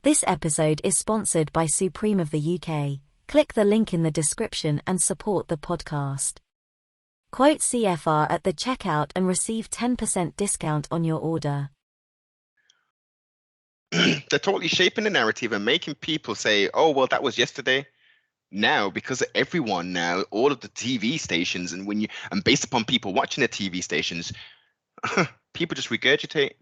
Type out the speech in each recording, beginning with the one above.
This episode is sponsored by Supreme of the UK. Click the link in the description and support the podcast. Quote CFR at the checkout and receive 10% discount on your order. They're totally shaping the narrative and making people say, oh, well, that was yesterday. Now, because everyone now, all of the TV stations, and based upon people watching the TV stations, people just regurgitate.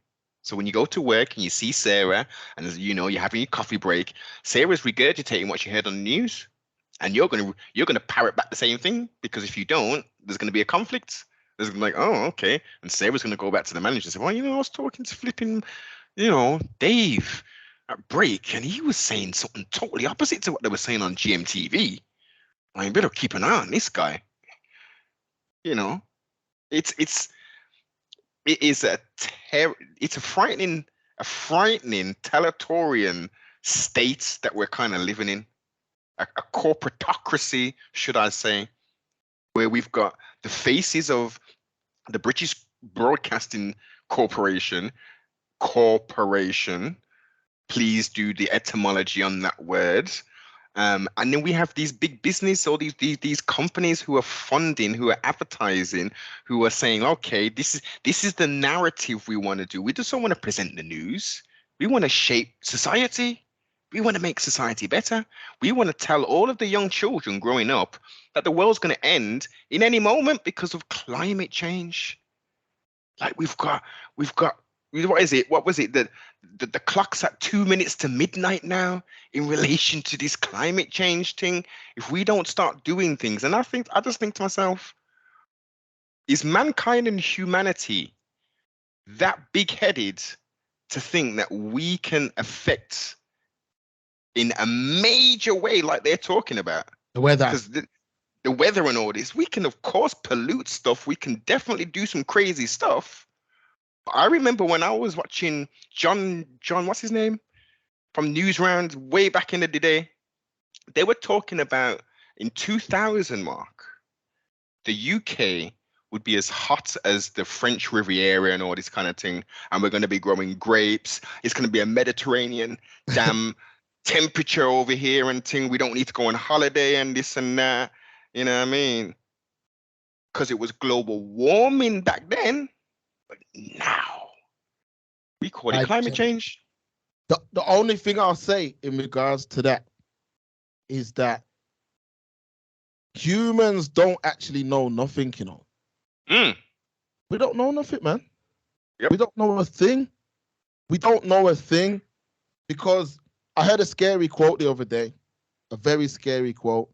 So when you go to work and you see Sarah, and you're having your coffee break, Sarah's regurgitating what she heard on the news, and you're gonna parrot back the same thing, because if you don't, there's gonna be a conflict. There's gonna be like, oh, okay, and Sarah's gonna go back to the manager and say, well, I was talking to flipping, Dave at break, and he was saying something totally opposite to what they were saying on GMTV. I better keep an eye on this guy. It is a frightening totalitarian state that we're kind of living in, a corporatocracy, should I say, where we've got the faces of the British Broadcasting Corporation. Please do the etymology on that word. And then we have these big business, or these companies who are funding, who are advertising, who are saying, okay, this is the narrative we want to do. We just don't want to present the news. We want to shape society. We want to make society better. We want to tell all of the young children growing up that the world's going to end in any moment because of climate change. Like we've got what is it? What was it? The clock's at 2 minutes to midnight now in relation to this climate change thing. If we don't start doing things, and I just think to myself, is mankind and humanity that big-headed to think that we can affect in a major way, like they're talking about, the weather? Because the weather and all this, we can of course pollute stuff. We can definitely do some crazy stuff. I remember when I was watching John, what's his name? From Newsround way back in the day, they were talking about in 2000 mark, the UK would be as hot as the French Riviera and all this kind of thing. And we're going to be growing grapes. It's going to be a Mediterranean damn temperature over here and thing. We don't need to go on holiday and this and that. You know what I mean? Because it was global warming back then. But now we call it climate change. The only thing I'll say in regards to that is that humans don't actually know nothing, We don't know nothing, man. Yep. We don't know a thing. We don't know a thing, because I heard a scary quote the other day, a very scary quote.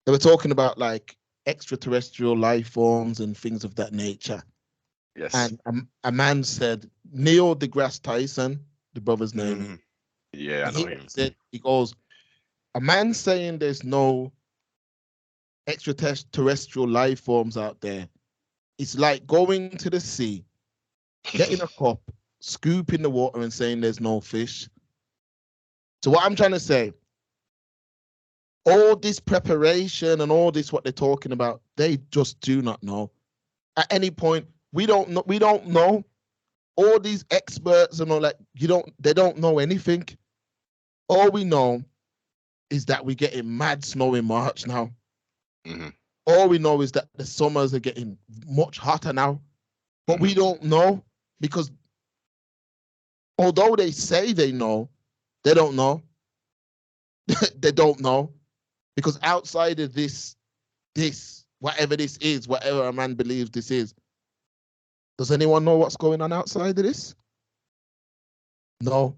They were talking about like extraterrestrial life forms and things of that nature. Yes. And a man said, Neil deGrasse Tyson, the brother's name. Yeah, I know him. He goes, a man saying there's no extraterrestrial life forms out there, it's like going to the sea, getting a cup, scooping the water and saying there's no fish. So what I'm trying to say, all this preparation and all this, what they're talking about, they just do not know. At any point, we don't know. All these experts and all that, they don't know anything. All we know is that we're getting mad snow in March now. Mm-hmm. All we know is that the summers are getting much hotter now. But we don't know, because although they say they know, they don't know. They don't know. Because outside of this, whatever this is, whatever a man believes this is, does anyone know what's going on outside of this? No.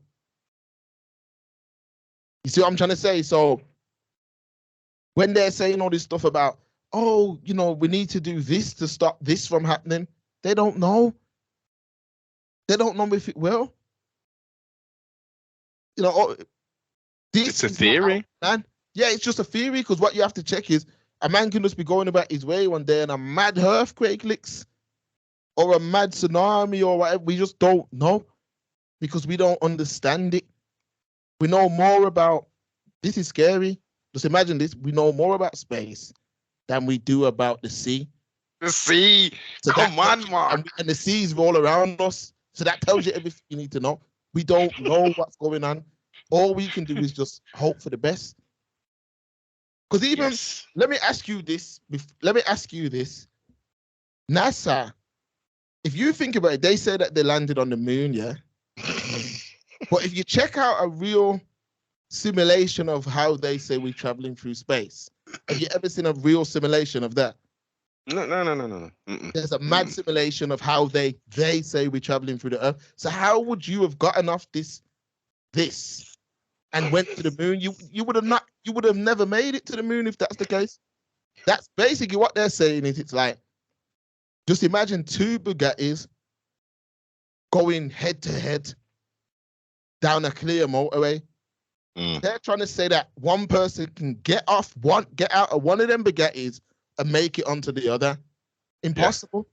You see what I'm trying to say? So when they're saying all this stuff about, oh, we need to do this to stop this from happening, they don't know. They don't know if it will. It's a theory. Man. Yeah, it's just a theory, because what you have to check is a man can just be going about his way one day and a mad earthquake licks, or a mad tsunami or whatever. We just don't know, because we don't understand it. We know more about, this is scary. Just imagine this. We know more about space than we do about the sea. The sea. So come on, Mark. And the sea is all around us. So that tells you everything you need to know. We don't know what's going on. All we can do is just hope for the best. Because even, Yes. let me ask you this. NASA, if you think about it, they say that they landed on the moon, yeah? But if you check out a real simulation of how they say we're traveling through space, have you ever seen a real simulation of that? No. Mm-mm. There's a mad simulation of how they say we're traveling through the Earth. So how would you have gotten off this and went to the moon? You would have never made it to the moon if that's the case. That's basically what they're saying. Is it's like, just imagine two Bugattis going head to head down a clear motorway. They're trying to say that one person can get out of one of them Bugattis and make it onto the other. Impossible.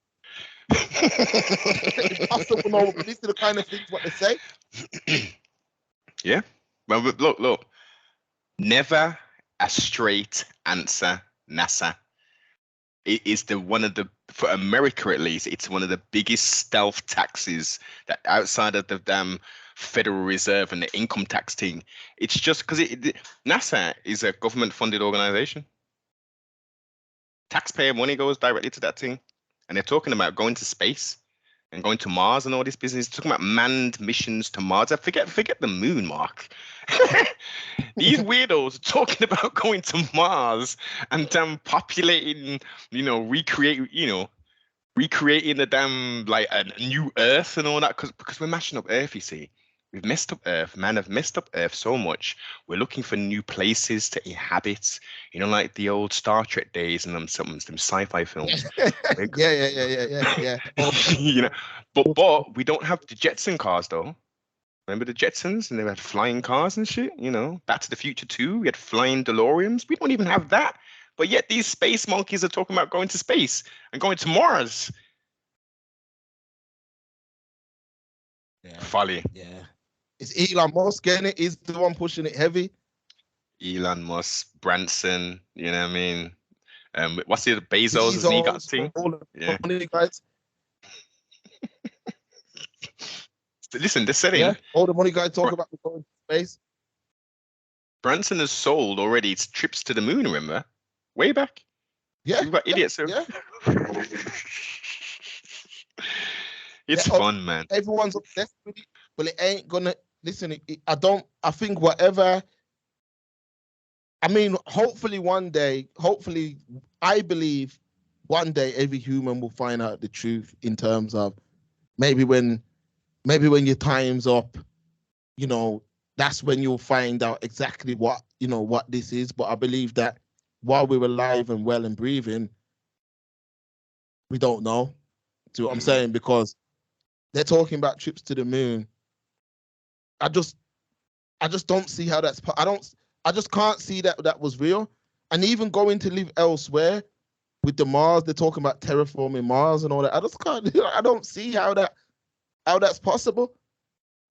Impossible. No, these are the kind of things what they say. Yeah. Well, look. Never a straight answer, NASA. It is for America at least, it's one of the biggest stealth taxes that outside of the damn Federal Reserve and the income tax thing. It's just because NASA is a government-funded organization. Taxpayer money goes directly to that thing, and they're talking about going to space and going to Mars and all this business. Talking about manned missions to Mars. I forget the moon, Mark. These weirdos are talking about going to Mars and populating, recreating the damn like a new Earth and all that because we're mashing up Earth, you see. We've messed up Earth. Man have messed up Earth so much. We're looking for new places to inhabit. Like the old Star Trek days and some sci-fi films. Yeah. But we don't have the Jetson cars though. Remember the Jetsons? And they had flying cars and shit. Back to the Future 2. We had flying DeLoreans. We don't even have that. But yet these space monkeys are talking about going to space and going to Mars. Yeah. Folly. Yeah. Is Elon Musk getting it? Is the one pushing it heavy? Elon Musk, Branson, you know what I mean? What's the other? Bezos, hasn't he got a thing? All Yeah. the guys. Listen, they're selling. Yeah. All the money guys talk about going to space. Branson has sold already trips to the moon, remember? Way back. Yeah. We've got idiots. Yeah. It's fun, man. Everyone's obsessed with it, but it ain't gonna listen. I think whatever. I mean, hopefully one day, I believe one day every human will find out the truth in terms of maybe when your time's up, that's when you'll find out exactly what this is. But I believe that while we're alive and well and breathing, we don't know. See what I'm saying? Because they're talking about trips to the moon. I just don't see how that's. I just can't see that was real. And even going to live elsewhere with the Mars, they're talking about terraforming Mars and all that. I just can't. I don't see how that's possible.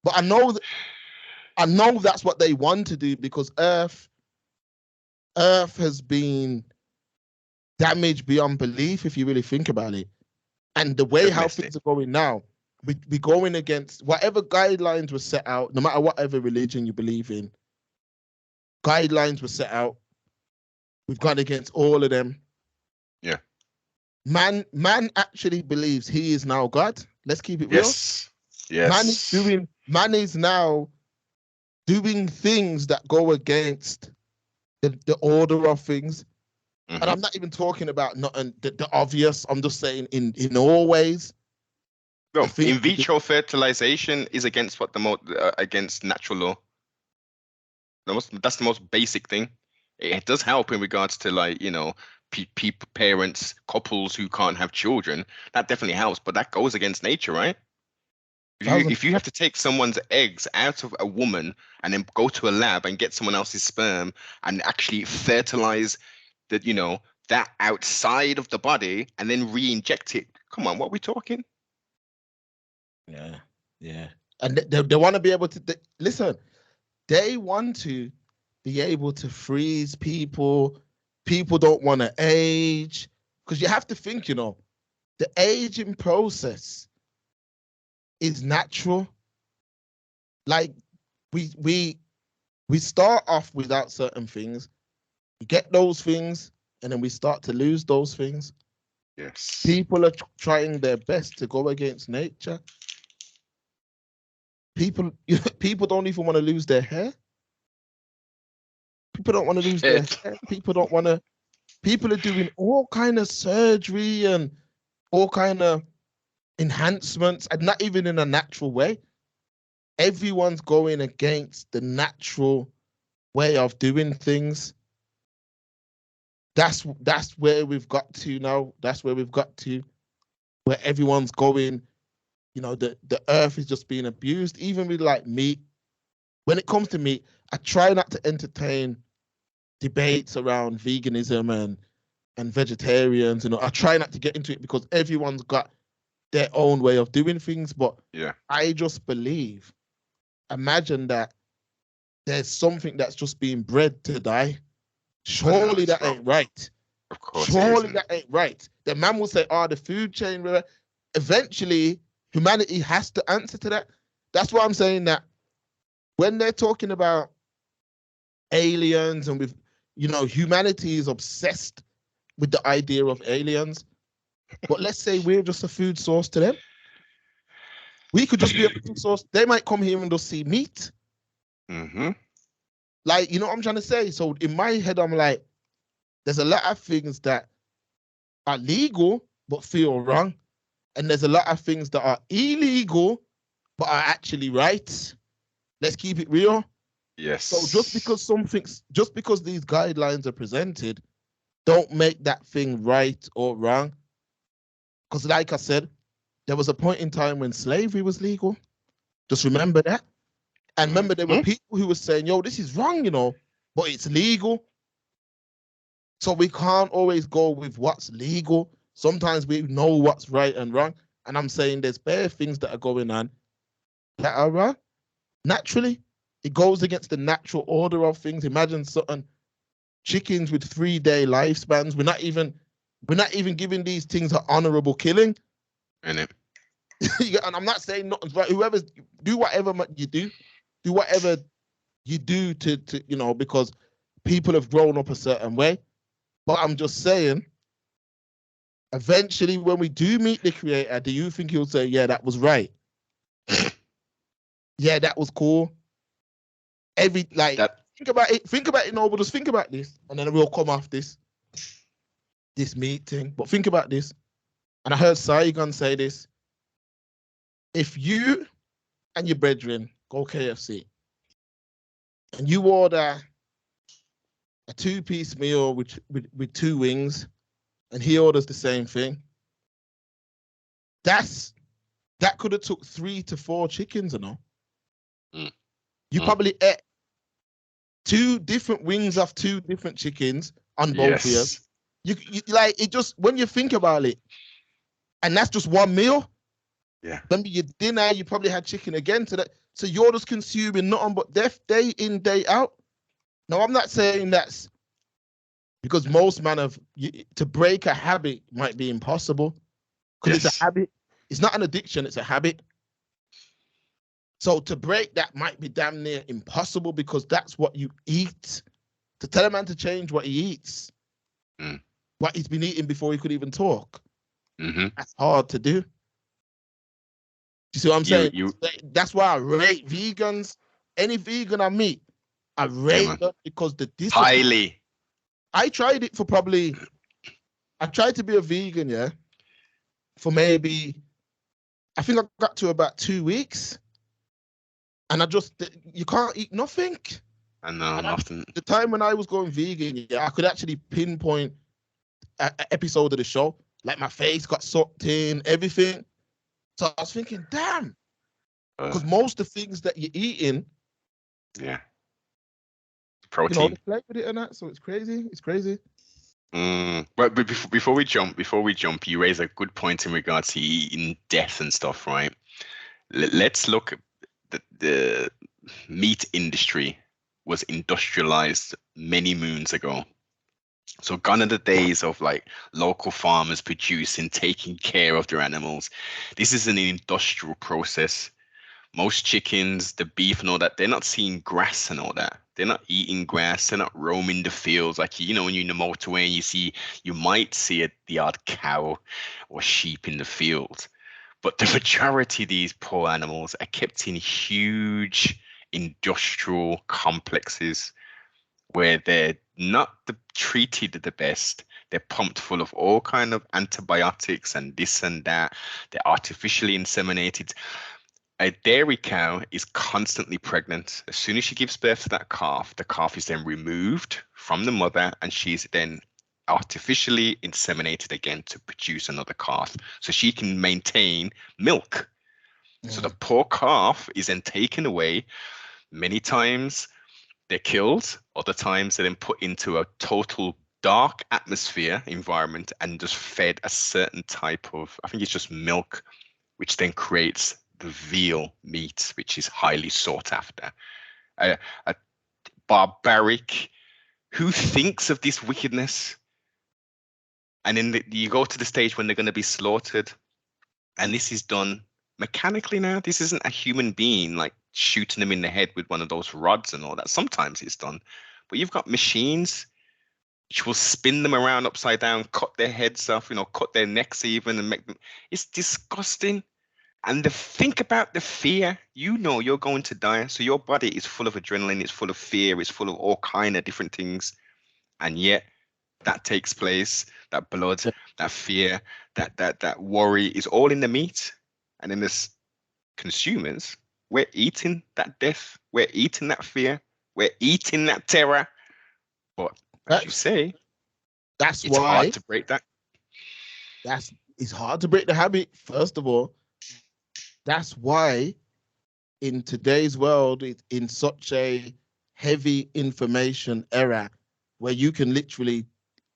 But I know that's what they want to do because Earth has been damaged beyond belief if you really think about it. And the way how things are going now, we're going against whatever guidelines were set out, no matter whatever religion you believe in. Guidelines were set out. We've gone against all of them. Yeah. Man actually believes he is now God. Let's keep it real. Yes. Man is now doing things that go against the order of things. And I'm not even talking about the obvious. I'm just saying in all ways. No, in vitro fertilization is against against natural law. That's the most basic thing. It does help in regards to parents, couples who can't have children. That definitely helps, but that goes against nature, right? If you have to take someone's eggs out of a woman and then go to a lab and get someone else's sperm and actually fertilize that outside of the body and then re-inject it, come on, what are we talking? Yeah. And they want to be able to listen. They want to be able to freeze people. People don't want to age because you have to think, the aging process is natural. Like we start off without certain things, we get those things, and then we start to lose those things. Yes. People are trying their best to go against nature. People don't even want to lose their hair. People don't want to lose their hair. People don't want to. People are doing all kind of surgery and all kind of enhancements, and not even in a natural way. Everyone's going against the natural way of doing things. That's where we've got to now. That's where we've got to, where everyone's going. You know, the earth is just being abused. Even with like meat. When it comes to meat, I try not to entertain debates around veganism and vegetarians. You know, I try not to get into it because everyone's got their own way of doing things. But yeah, I just believe, imagine that there's something that's just being bred to die. Surely that ain't right. Of course, surely that ain't right. The man will say, "Oh, the food chain." Eventually, humanity has to answer to that. That's why I'm saying that when they're talking about aliens and with, you know, humanity is obsessed with the idea of aliens. But let's say we're just a food source to them. We could just be a food source. They might come here and just see meat. Mm-hmm. Like, you know what I'm trying to say? So in my head, I'm like, there's a lot of things that are legal but feel wrong. And there's a lot of things that are illegal but are actually right. Let's keep it real. Yes. So just because these guidelines are presented, don't make that thing right or wrong. Because like I said, there was a point in time when slavery was legal. Just remember that. And remember, there were people who were saying, yo, this is wrong, you know, but it's legal. So we can't always go with what's legal. Sometimes we know what's right and wrong. And I'm saying there's bare things that are going on that are wrong. Naturally, it goes against the natural order of things. Imagine certain chickens with 3-day lifespans. We're not even giving these things an honorable killing. And I'm not saying nothing's right. Whoever's do whatever you do whatever you do to you know, because people have grown up a certain way. But I'm just saying, eventually when we do meet the creator, do you think he'll say, yeah, that was right? Yeah, that was cool. Think about it, no, but just think about this, and then we'll come off this meat thing. But think about this. And I heard Saigon say this. If you and your brethren go KFC and you order a 2-piece meal with 2 wings, and he orders the same thing, that could have took 3 to 4 chickens, you know. You probably ate 2 different wings off 2 different chickens on both of you. You like it, just when you think about it, and that's just one meal. Yeah. Remember your dinner, you probably had chicken again to that. So you're just consuming nothing but death day in, day out. Now, I'm not saying that's because most to break a habit might be impossible because it's a habit. It's not an addiction, it's a habit. So to break that might be damn near impossible because that's what you eat. To tell a man to change what he eats, what he's been eating before he could even talk, that's hard to do. You see what I'm saying? That's why I rate vegans. Any vegan I meet, I rate them because the discipline. Highly. I tried it for I tried to be a vegan, yeah, for maybe, I think I got to about 2 weeks. And you can't eat nothing. I know, nothing. The time when I was going vegan, yeah, I could actually pinpoint an episode of the show. Like my face got sucked in, everything. So I was thinking, damn. Because most of the things that you're eating, protein. You know, they play with it and that, so it's crazy. It's crazy. But before we jump, you raise a good point in regards to eating death and stuff, right? Let's look at the meat industry was industrialized many moons ago. So gone are the days of like local farmers producing, taking care of their animals. This is an industrial process. most chickens, the beef and all that, they're not seeing grass and all that. They're not eating grass. They're not roaming the fields. Like, when you're in the motorway and you might see the odd cow or sheep in the field. But the majority of these poor animals are kept in huge industrial complexes where they're not treated the best. They're pumped full of all kind of antibiotics and this and that. They're artificially inseminated. A dairy cow is constantly pregnant. As soon as she gives birth to that calf, the calf is then removed from the mother and she's then artificially inseminated again to produce another calf so she can maintain milk. So the poor calf is then taken away. Many times they're killed, other times they're then put into a total dark atmosphere environment and just fed a certain type of, I think it's just milk, which then creates the veal meat, which is highly sought after. A barbaric, who thinks of this wickedness? And then you go to the stage when they're going to be slaughtered, and this is done mechanically now. This isn't a human being like shooting them in the head with one of those rods and all that. Sometimes it's done, but you've got machines which will spin them around upside down, cut their heads off, cut their necks even, and make them. It's disgusting. And think about the fear. You're going to die, so your body is full of adrenaline, it's full of fear, it's full of all kind of different things, and yet that takes place. That blood, that fear, that worry is all in the meat, and then as consumers, we're eating that death, we're eating that fear, we're eating that terror. But as you say, that's it's why hard to break that. It's hard to break the habit. First of all, that's why in today's world, in such a heavy information era, where you can literally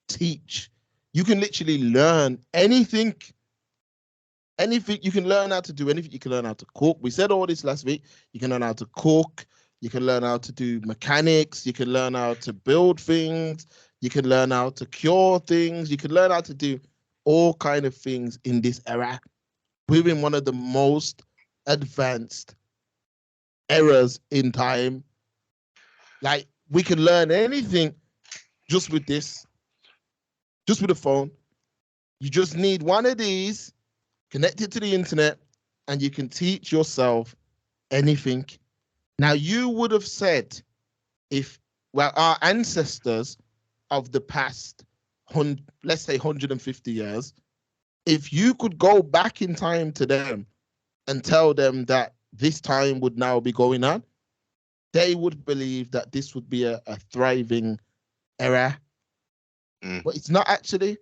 teach, you can literally learn anything. Anything you can learn how to do, anything you can learn how to cook. We said all this last week. You can learn how to cook. You can learn how to do mechanics. You can learn how to build things. You can learn how to cure things. You can learn how to do all kind of things in this era. We're in one of the most advanced eras in time. Like, we can learn anything just with this, just with a phone. You just need one of these, connected to the internet, and you can teach yourself anything. Now, you would have said, our ancestors of the past, let's say 150 years, if you could go back in time to them and tell them that this time would now be going on, they would believe that this would be a thriving era. But it's not actually.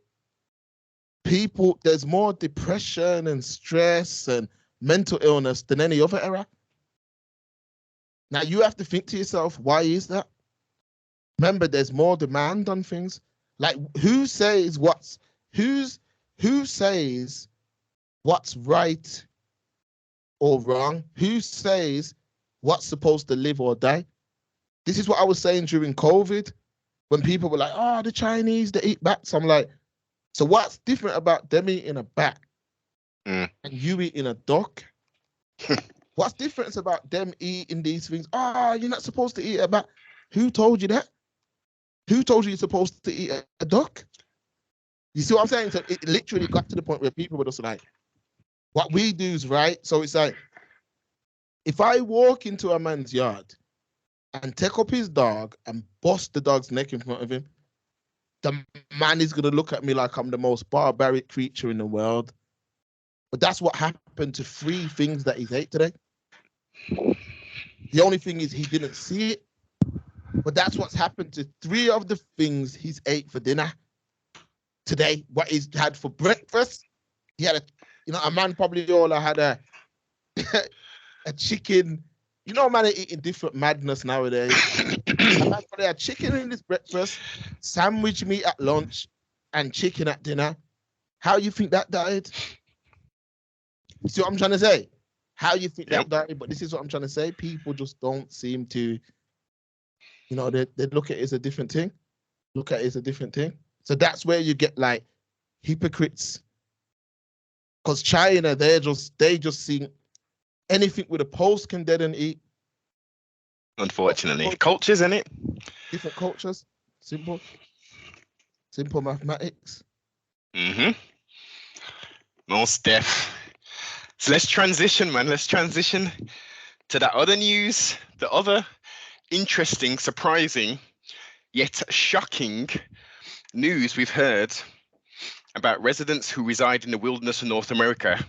People, there's more depression and stress and mental illness than any other era. Now, you have to think to yourself, why is that? Remember, there's more demand on things. Like, who says what's right or wrong? Who says what's supposed to live or die? This is what I was saying during COVID, when people were like, oh, the Chinese, they eat bats. I'm like, so what's different about them eating a bat and you eating a duck? What's different about them eating these things? Oh, you're not supposed to eat a bat. Who told you that? Who told you you're supposed to eat a duck? You see what I'm saying? So it literally got to the point where people were just like, what we do is right. So it's like, if I walk into a man's yard and take up his dog and bust the dog's neck in front of him, the man is going to look at me like I'm the most barbaric creature in the world. But that's what happened to 3 things that he ate today. The only thing is he didn't see it. But that's what's happened to 3 of the things he's ate for dinner today. What he's had for breakfast, he had a man probably all had a chicken. You know, man are eating different madness nowadays. A man probably had chicken in his breakfast, sandwich meat at lunch, and chicken at dinner. How you think that died? You see what I'm trying to say? How you think that died? But this is what I'm trying to say. People just don't seem to, they look at it as a different thing. So that's where you get like hypocrites. Because China, they just see Anything with a pulse can dead and eat. Unfortunately, cultures, isn't it? Different cultures. Simple mathematics. Most deaf. So let's transition, man. Let's transition to that other news, the other interesting, surprising, yet shocking news we've heard about residents who reside in the wilderness of North America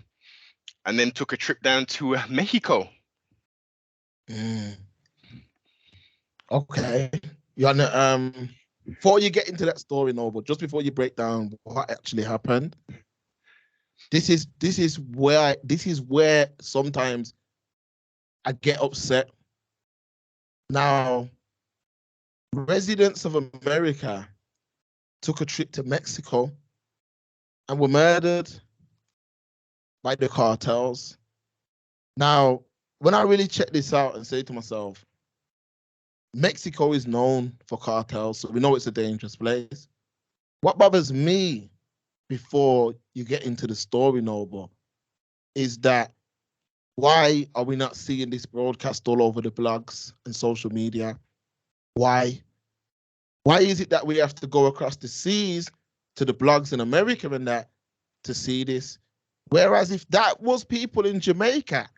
and then took a trip down to Mexico. Okay. Before you get into that story, Noble, just before you break down what actually happened, this is where sometimes I get upset. Now, residents of America took a trip to Mexico and were murdered by the cartels. Now, when I really check this out and say to myself, Mexico is known for cartels, so we know it's a dangerous place. What bothers me before you get into the story, Noble, is that why are we not seeing this broadcast all over the blogs and social media? Why? Why is it that we have to go across the seas to the blogs in America and that to see this? Whereas if that was people in Jamaica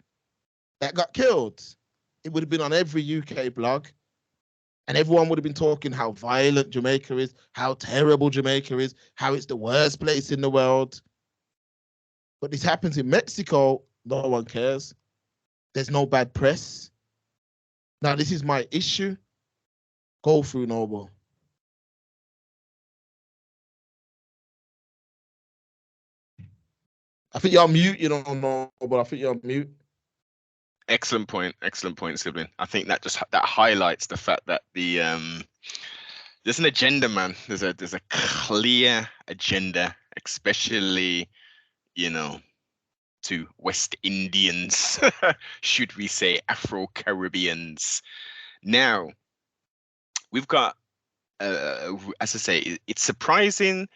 that got killed, it would have been on every UK blog. And everyone would have been talking how violent Jamaica is, how terrible Jamaica is, how it's the worst place in the world. But this happens in Mexico, no one cares. There's no bad press. Now, this is my issue. Go through, Noble. I think you're on mute, you don't know, but I think you're on mute. Excellent point, sibling. I think that highlights the fact that there's an agenda, man. There's a clear agenda, especially, to West Indians, should we say Afro-Caribbeans. Now, we've got, as I say, it's surprising.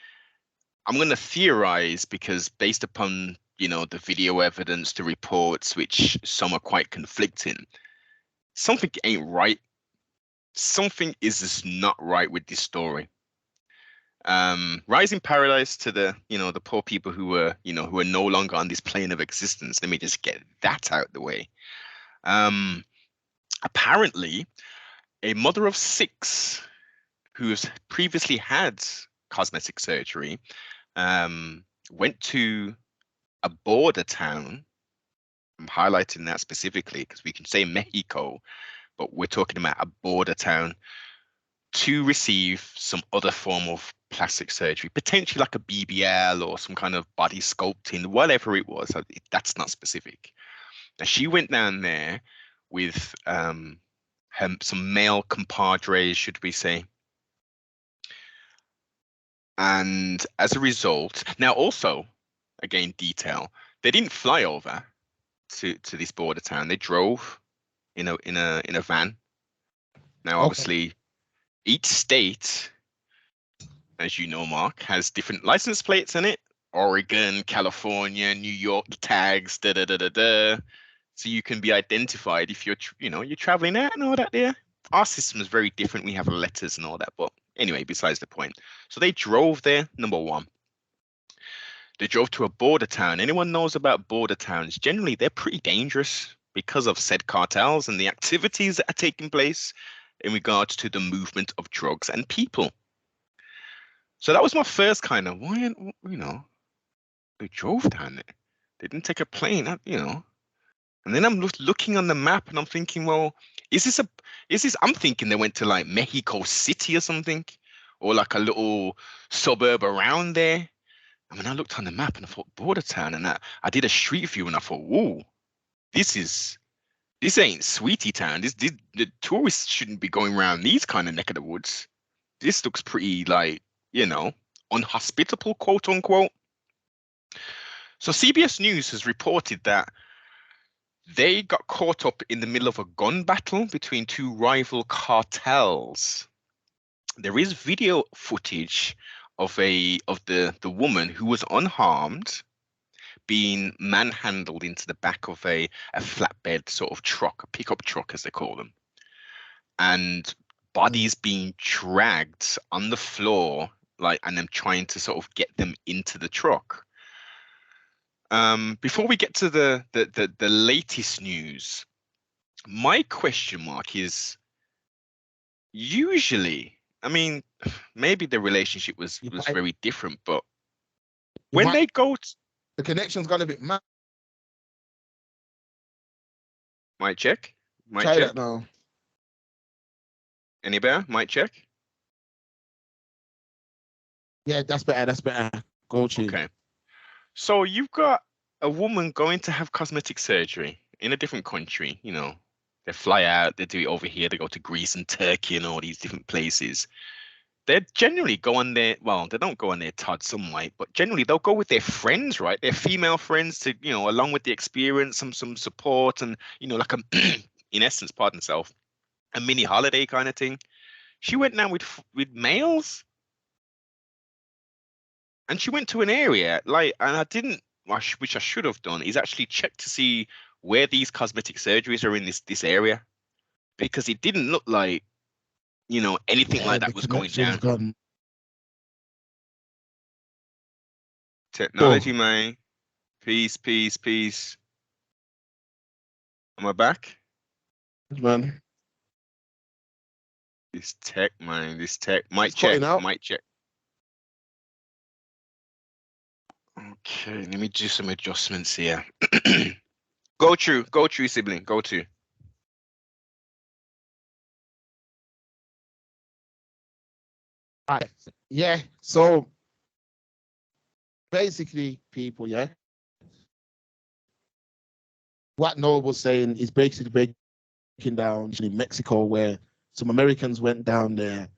I'm going to theorize because based upon, the video evidence, the reports, which some are quite conflicting, something ain't right. Something is just not right with this story. Rising paradise to the poor people who are no longer on this plane of existence. Let me just get that out the way. Apparently, a mother of 6 who's previously had cosmetic surgery went to a border town. I'm highlighting that specifically because we can say Mexico, but we're talking about a border town to receive some other form of plastic surgery, potentially like a BBL or some kind of body sculpting, whatever it was. That's not specific. Now, she went down there with some male compadres, should we say. And as a result, now also, again, detail, they didn't fly over to this border town. They drove in a van. Now, obviously, each state, as you know, Mark, has different license plates in it. Oregon, California, New York, the tags, so you can be identified if you're traveling out and all that there. Our system is very different. We have letters and all that, but anyway, besides the point. So they drove there, number one. They drove to a border town. Anyone knows about border towns? Generally, they're pretty dangerous because of said cartels and the activities that are taking place in regards to the movement of drugs and people. So that was my first kind of, why, they drove down there. They didn't take a plane, And then I'm looking on the map and I'm thinking, well, I'm thinking they went to like Mexico City or something, or like a little suburb around there. And when I looked on the map and I thought border town, and I did a street view and I thought, whoa, this ain't Sweetie Town. The tourists shouldn't be going around these kind of neck of the woods. This looks pretty like, unhospitable, quote unquote. So CBS News has reported that they got caught up in the middle of a gun battle between 2 rival cartels. There is video footage of the woman who was unharmed being manhandled into the back of a flatbed sort of truck, a pickup truck as they call them, and bodies being dragged on the floor, like, and them trying to sort of get them into the truck. Before we get to the latest news, my question mark is, usually, I mean, maybe the relationship was very different, but when they go the connection's gone a bit mad. Mic check. Try that now. Any better? Mic check. Yeah, that's better. That's better. Go to. Okay. So you've got a woman going to have cosmetic surgery in a different country. You know, they fly out, they do it over here, they go to Greece and Turkey and all these different places. They generally go on their, well, they don't go on their Todd, some might, but generally they'll go with their friends, right? Their female friends to, you know, along with the experience, some support, and, you know, like a, in essence, pardon self, a mini holiday kind of thing. She went down with males, and she went to an area like, and I didn't, which I should have done, is actually check to see where these cosmetic surgeries are in this area, because it didn't look like, you know, anything like that was going down. Technology, man. Peace, peace, peace. Am I back? Man. This tech, man. This tech. Mic check. Mic check. Okay, let me do some adjustments here. Go through, sibling. Go to. Yeah. So basically, people, yeah. What Noel was saying is basically breaking down in Mexico, where some Americans went down there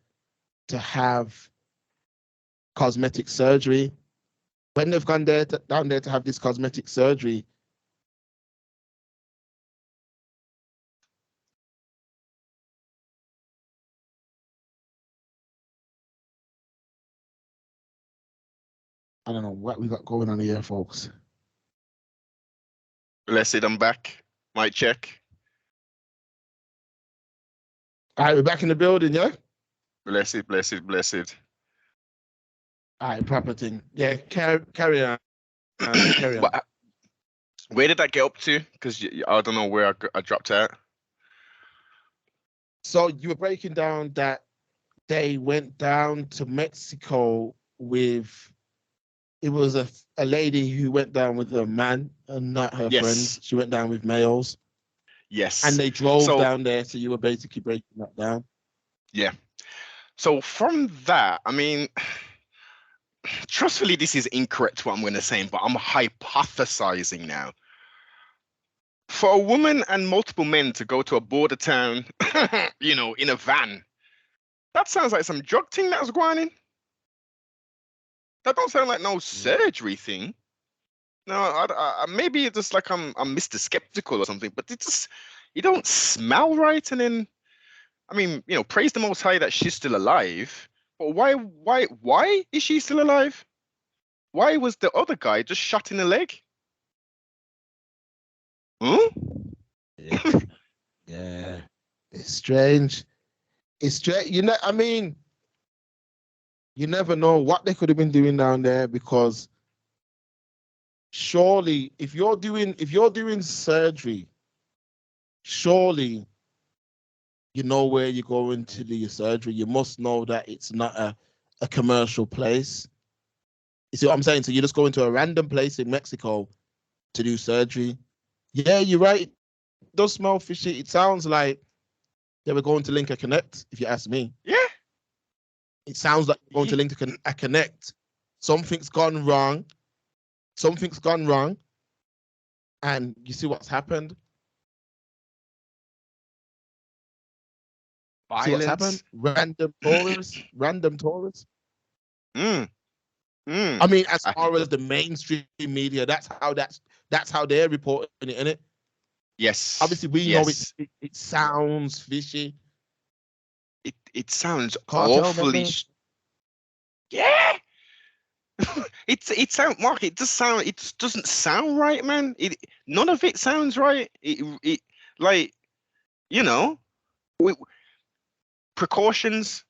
to have cosmetic surgery. When they've gone down there to have this cosmetic surgery, I don't know what we got going on here, folks. Blessed, I'm back. Mic check. All right, we're back in the building, yeah? Blessed, blessed, blessed. All right, proper thing. Yeah, carry on. Carry on. Where did that get up to? Because I don't know where I dropped out. So you were breaking down that they went down to Mexico with, it was a lady who went down with a man and not her friends. She went down with males. Yes. And they drove down there, so you were basically breaking that down. Yeah. So from that, I mean, trustfully, this is incorrect what I'm going to say, but I'm hypothesizing now. For a woman and multiple men to go to a border town, you know, in a van, that sounds like some drug thing that was going on. That don't sound like no surgery thing. No, I maybe it's just like I'm Mr. Skeptical or something, but it don't smell right. And then, I mean, you know, praise the Most High that she's still alive. But why is she still alive? Why was the other guy just shot in the leg? Huh? Yeah. It's strange. It's strange. You know, I mean, you never know what they could have been doing down there, because surely if you're doing surgery, surely you know where you're going to do your surgery. You must know that it's not a commercial place. You see what I'm saying? So you just go into a random place in Mexico to do surgery. Yeah, you're right. It does smell fishy. It sounds like they were going to link a connect, if you ask me. Yeah. It sounds like going to link a connect. Something's gone wrong. Something's gone wrong. And you see what's happened? Violence. See what's happened? Random tourists. I mean, as far as the mainstream media, that's how they're reporting it, innit? Yes. Obviously, we know it sounds fishy. It sounds Cartel, awfully. Yeah. It sound Mark. It just sound. It just doesn't sound right, man. None of it sounds right. It like you know, we, precautions.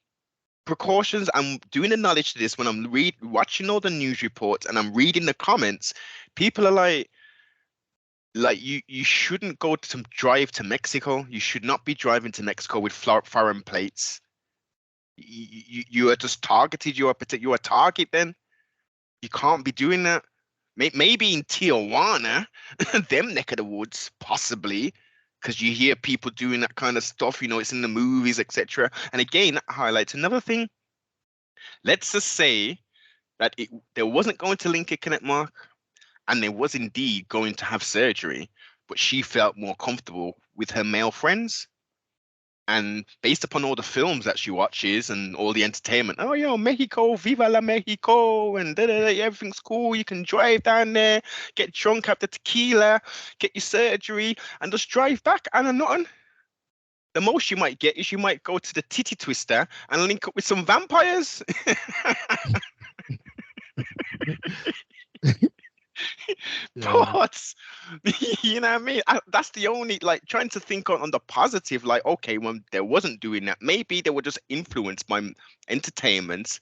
Precautions. I'm doing the knowledge to this when I'm watching all the news reports and I'm reading the comments. People are like you shouldn't drive to Mexico. You should not be driving to Mexico with foreign plates. You are just targeted. You are a target then. You can't be doing that. Maybe in Tijuana, them neck of the woods, possibly, because you hear people doing that kind of stuff. It's in the movies, etc. And again, that highlights another thing. Let's just say that there wasn't going to link a connect mark, and there was indeed going to have surgery, but she felt more comfortable with her male friends. And based upon all the films that she watches and all the entertainment, oh, Mexico, viva la Mexico, and everything's cool. You can drive down there, get drunk, have the tequila, get your surgery, and just drive back. And nothing. The most you might get is you might go to the titty twister and link up with some vampires. But you know what I mean? That's the only, like, trying to think on the positive, like, okay, when there wasn't doing that, maybe they were just influenced by entertainment.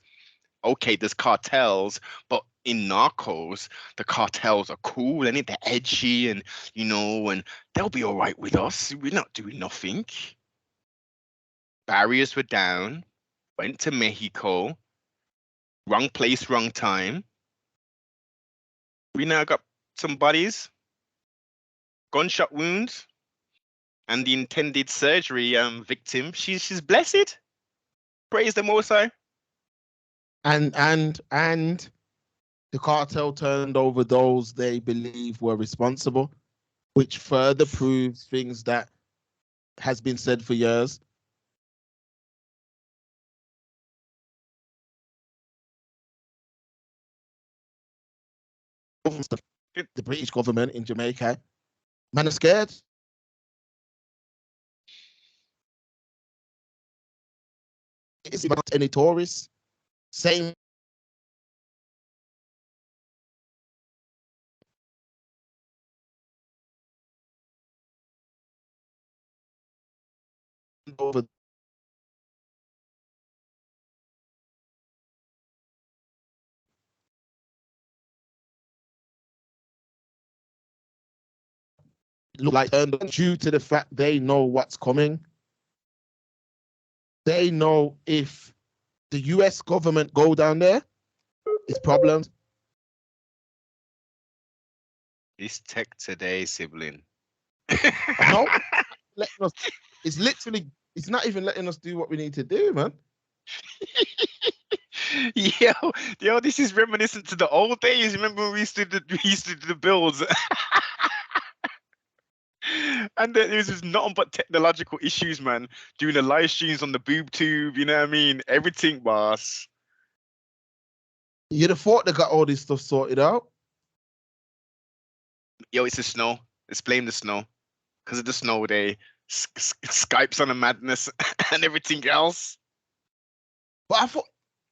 Okay, there's cartels, but in Narcos, the cartels are cool and they're edgy, and and they'll be all right with us. We're not doing nothing. Barriers were down, went to Mexico, wrong place, wrong time. We now got some bodies, gunshot wounds, and the intended surgery victim. She's blessed. Praise the Most High. And the cartel turned over those they believe were responsible, which further proves things that has been said for years. The British government in Jamaica, man, are scared. It's not any tourists. Same. Over look like due to the fact they know what's coming. They know if the US government go down there, it's problems. This tech today, sibling. No, letting us, it's not even letting us do what we need to do, man. Yo, this is reminiscent to the old days. Remember when we used to do the builds? And there was just nothing but technological issues, man. Doing the live streams on the boob tube, you know what I mean? Everything, boss. You'd have thought they got all this stuff sorted out. Yo, it's the snow. Let's blame the snow. Because of the snow day, Skype's on a madness and everything else. But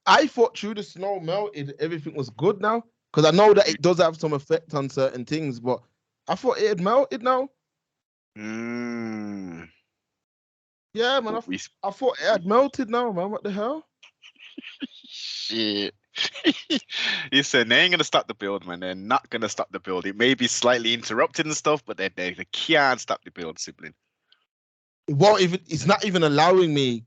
I thought through the snow melted, everything was good now. Because I know that it does have some effect on certain things, but I thought it had melted now. Yeah, man. I thought it had melted now, man. What the hell? Shit. Listen, they ain't gonna stop the build, man. They're not gonna stop the build. It may be slightly interrupted and stuff, but they can't stop the build, sibling. It won't even. It's not even allowing me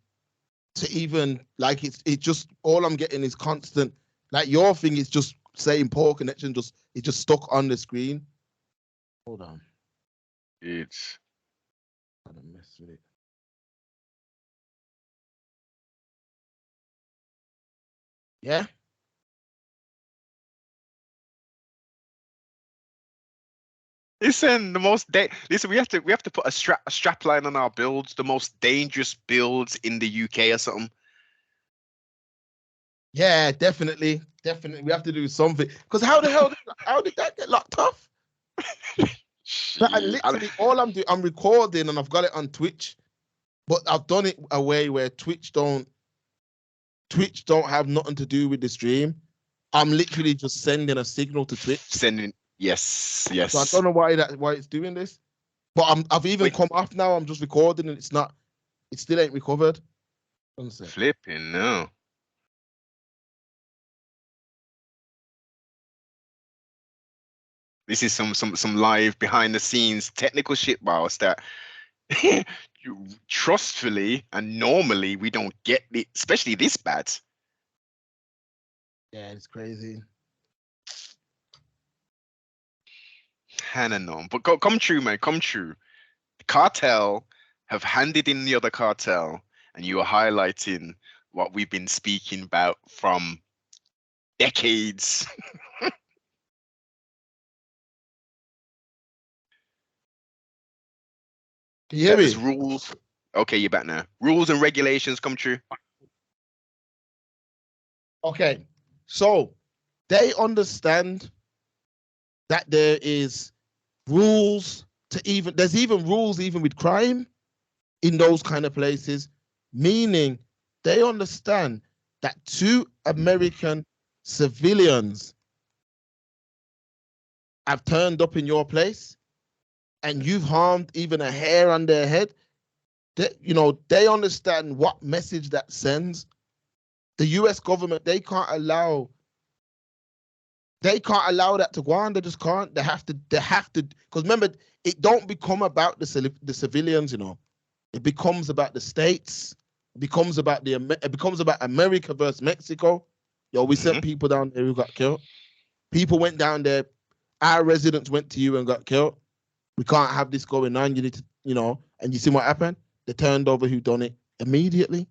to even like. It's just all I'm getting is constant. Like your thing is just saying poor connection. It's just stuck on the screen. Hold on. It's. I don't mess with it. Yeah. Listen, listen, we have to put a strap line on our builds, the most dangerous builds in the UK or something. Yeah, definitely. We have to do something. Because how did that get locked off? Literally, all I'm doing, I'm recording and I've got it on Twitch, but I've done it a way where Twitch don't have nothing to do with the stream. I'm literally just sending a signal to Twitch. Sending, yes. So I don't know why it's doing this. But I've even come off now. I'm just recording and it still ain't recovered. Flipping no. This is some live behind the scenes technical shit, boss, that trustfully and normally we don't get it, especially this bad. Yeah, it's crazy. Hannah, no. But come true, man. Come true. The Cartel have handed in the other cartel, and you are highlighting what we've been speaking about from decades. Can you hear me? Rules. Okay, you're back now. Rules and regulations come true. Okay, so they understand that there is rules there's even rules even with crime in those kind of places, meaning they understand that 2 American civilians have turned up in your place and you've harmed even a hair on their head. They understand what message that sends. The US government, they can't allow that to go on. They just can't. They have to, because remember, it don't become about the civilians, It becomes about the states. It becomes about America versus Mexico. We sent people down there who got killed. People went down there. Our residents went to you and got killed. We can't have this going on. You need to, and you see what happened? They turned over who done it immediately.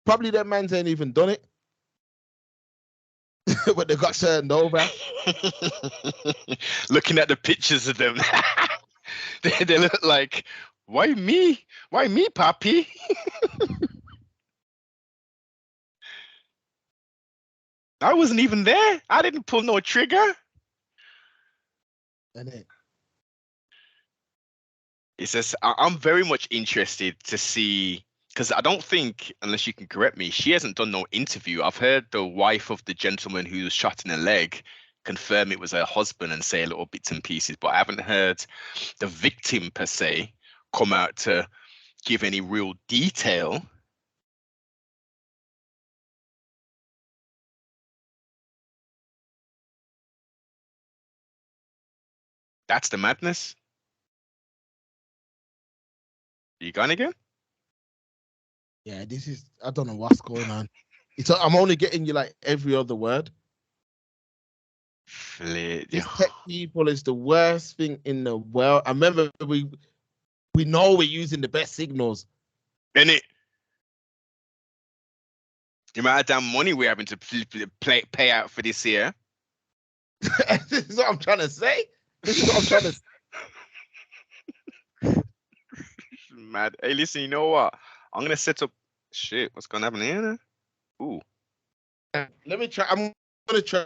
Probably that man's ain't even done it. But they got turned over. Looking at the pictures of them, they look like, why me? Why me, Papi? I wasn't even there. I didn't pull no trigger. It's just, I'm very much interested to see, because I don't think, unless you can correct me, she hasn't done no interview. I've heard the wife of the gentleman who was shot in the leg confirm it was her husband and say a little bits and pieces, but I haven't heard the victim per se come out to give any real detail. That's the madness. You gone again? Yeah, I don't know what's going on. I'm only getting you like every other word. This tech people is the worst thing in the world. I remember we know we're using the best signals. Isn't it? The amount of damn money we're having to pay out for this year. This is what I'm trying to say. Mad. Hey, listen, you know what? I'm gonna set up. Shit, what's gonna happen here? Ooh. Let me try. I'm gonna try